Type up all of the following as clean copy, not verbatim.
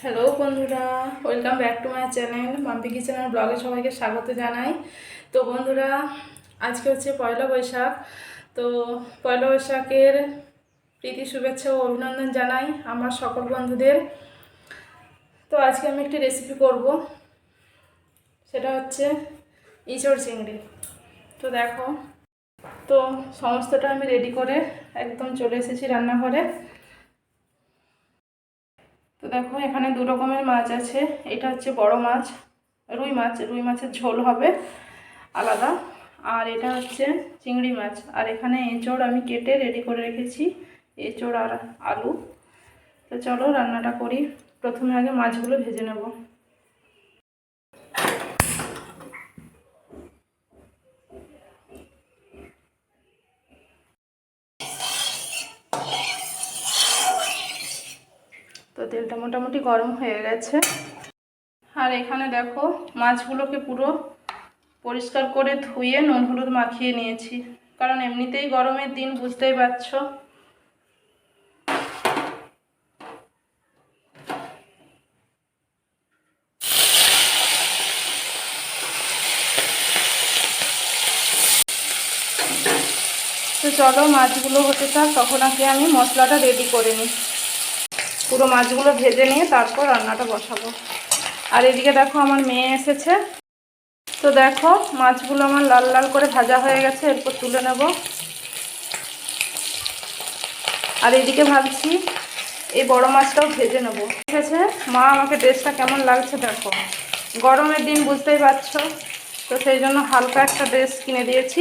Hello বন্ধুরা, welcome back to my channel Mampi কিচেনের ব্লগে সবাইকে স্বাগত জানাই। তো বন্ধুরা, আজকে হচ্ছে পয়লা বৈশাখ। তো পয়লা বৈশাখের প্রীতি শুভেচ্ছা ও অভিনন্দন জানাই আমার সকল বন্ধুদের। তো আজকে আমি একটি রেসিপি করব, সেটা হচ্ছে ইঁচড় চিংড়ি। তো দেখো, তো সমস্তটা আমি রেডি করে একদম চলে এসেছি রান্নাঘরে। তো দেখো, এখানে দু রকমের মাছ আছে। এটা হচ্ছে বড় মাছ, রুই মাছের ঝোল হবে আলাদা। আর এটা হচ্ছে চিংড়ি মাছ। আর এখানে এঁচড় আমি কেটে রেডি করে রেখেছি, এঁচড় আর আলু। তো চলো রান্নাটা করি। প্রথমে আগে মাছগুলো ভেজে নেব। তো তেলটা মোটামুটি গরম হয়ে গেছে। আর এখানে দেখো, মাছগুলোকে পুরো পরিষ্কার করে ধুয়ে নুন হলুদ মাখিয়ে নিয়েছি, কারণ এমনিতেই গরমের দিন, বুঝতেই পারছো। তো চলো মাছগুলো হতে থাক, তখন আগে আমি মশলাটা রেডি করে নিই। পুরো মাছগুলো ভেজে নিয়ে তারপর রান্নাটা বসাবো। আর এদিকে দেখো, আমার মেয়ে এসেছে। তো দেখো, মাছগুলো আমার লাল লাল করে ভাজা হয়ে গেছে, এরপর তুলে নেব। আর এদিকে ভাবছি এই বড় মাছটাও ভেজে নেবো। ঠিক আছে, মা আমাকে ড্রেসটা কেমন লাগছে দেখো, গরমের দিন বুঝতেই পারছো। তো সেই জন্য হালকা একটা ড্রেস কিনে দিয়েছি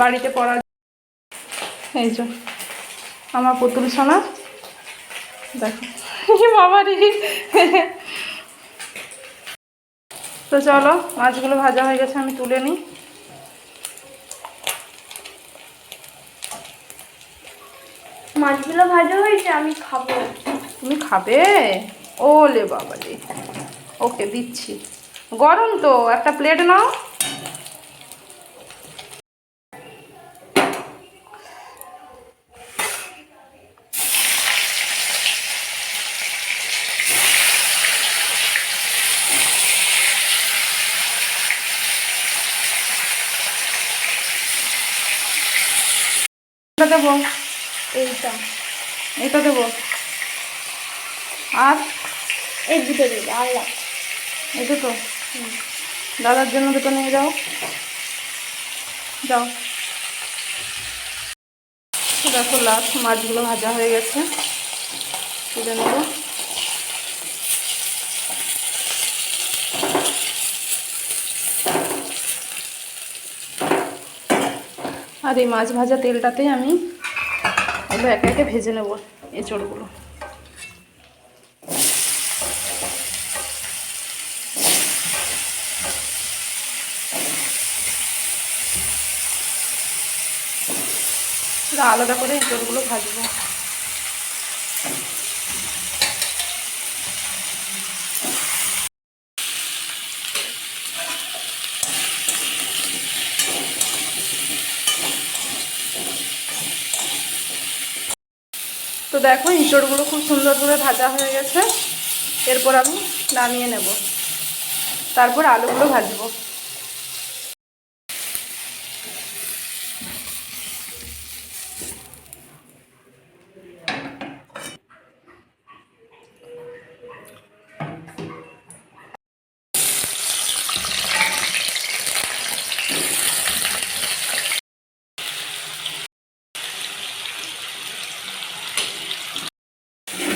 বাড়িতে পরার। এই যে আমার পুতুল সোনা, দেখো বাবারি। তো চলো, মাছগুলো ভাজা হয়ে গেছে, আমি তুলে নিই। মাছগুলো ভাজা হয়েছে, আমি খাবো। তুমি খাবে? ওলে বাবালি, ওকে দিচ্ছি। গরম তো, একটা প্লেট নাও। এটা দেবো, এইটা এটা দেবো, আর এই দুটো দিবি আর লাগবে। এই দুটো দাদার জন্য দুটো নিয়ে যাও, যাও। তো দেখো, লাস্ট মাছগুলো ভাজা হয়ে গেছে, তুলে নেব। আর এই মাছ ভাজা তেলটাতেই আমি এগুলো একে একে ভেজে নেব, এঁচড়গুলো। আলাদা করে এঁচড়গুলো ভাজবো। তো দেখো, এঁচড়গুলো খুব সুন্দর করে ভাজা হয়ে গেছে। এরপর আমি নামিয়ে নেব, তারপর আলুগুলো ভাজবো।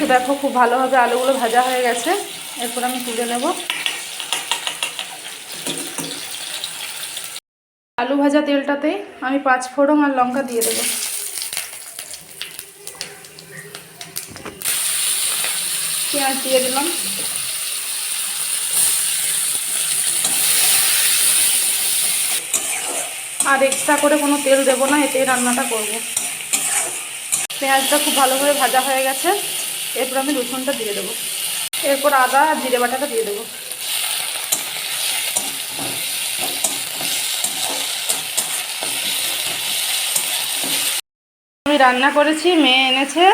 তো দেখো, খুব ভালোভাবে আলুগুলো ভাজা হয়ে গেছে, এরপর আমি তুলে নেব। আলু ভাজা তেলটাতে আমি 5 ফোড়ন আর লঙ্কা দিয়ে দেবো। পেঁয়াজ দিয়ে দিলাম। আর এক্সট্রা করে কোনো তেল দেবো না, এতেই রান্নাটা করব। পেঁয়াজটা খুব ভালোভাবে ভাজা হয়ে গেছে, এরপর আমি রসুনটা দিয়ে দেবো। এরপর আদা আর জিরে বাটাটা দিয়ে দেবো। আমি রান্না করেছি, মেয়ে এনেছে,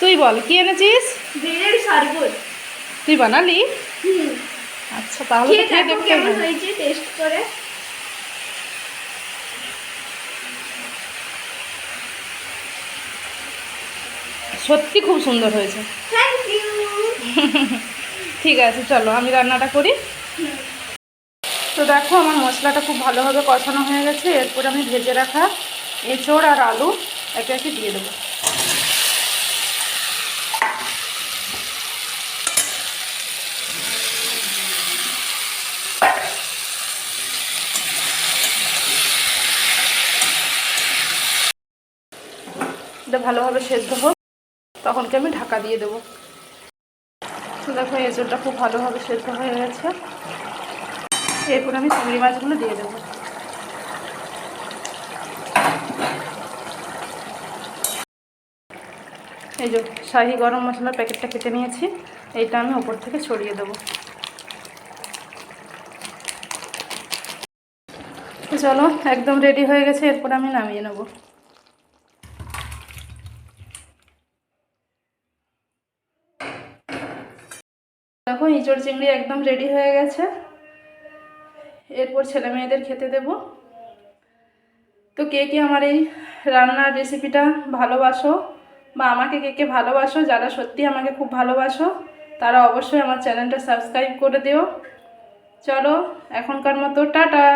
তুই বল কি এনেছিস? বেলের শরবত। তুই বানালি? হুম। আচ্ছা তাহলে তো খেয়ে দেখতে কেমন হবে। হয়েছে টেস্ট করে। সত্যি খুব সুন্দর হয়েছে। Thank you. ঠিক আছে চলো আমি রান্নাটা করি। তো দেখো আমার মশলাটা খুব ভালোভাবে কষানো হয়ে গেছে। এরপর আমি ভেজে রাখা এঁচোড় আর আলু একে একে দিয়ে দেবো। এটা ভালোভাবে সেদ্ধ হোক, তখনকে আমি ঢাকা দিয়ে দেবো। তো দেখো এঁচোড়টা খুব ভালোভাবে সেদ্ধ হয়ে গেছে। এরপর আমি চিংড়ি মাছগুলো দিয়ে দেবো। এই যে শাহি গরম মশলার প্যাকেটটা কেটে নিয়েছি, এইটা আমি ওপর থেকে ছড়িয়ে দেবো। তো চলো একদম রেডি হয়ে গেছে, এরপর আমি নামিয়ে নেব। দেখো ইঁচড় চিংড়ি একদম রেডি হয়ে গেছে। এরপর ছেলে মেয়েদের খেতে দেব। তো কে কে আমার এই রান্নার রেসিপিটা ভালোবাসো বা আমাকে কে কে ভালোবাসো, যারা সত্যি আমাকে খুব ভালোবাসো তারা অবশ্যই আমার চ্যানেলটা সাবস্ক্রাইব করে দিও। চলো এখনকার মতো টাটা।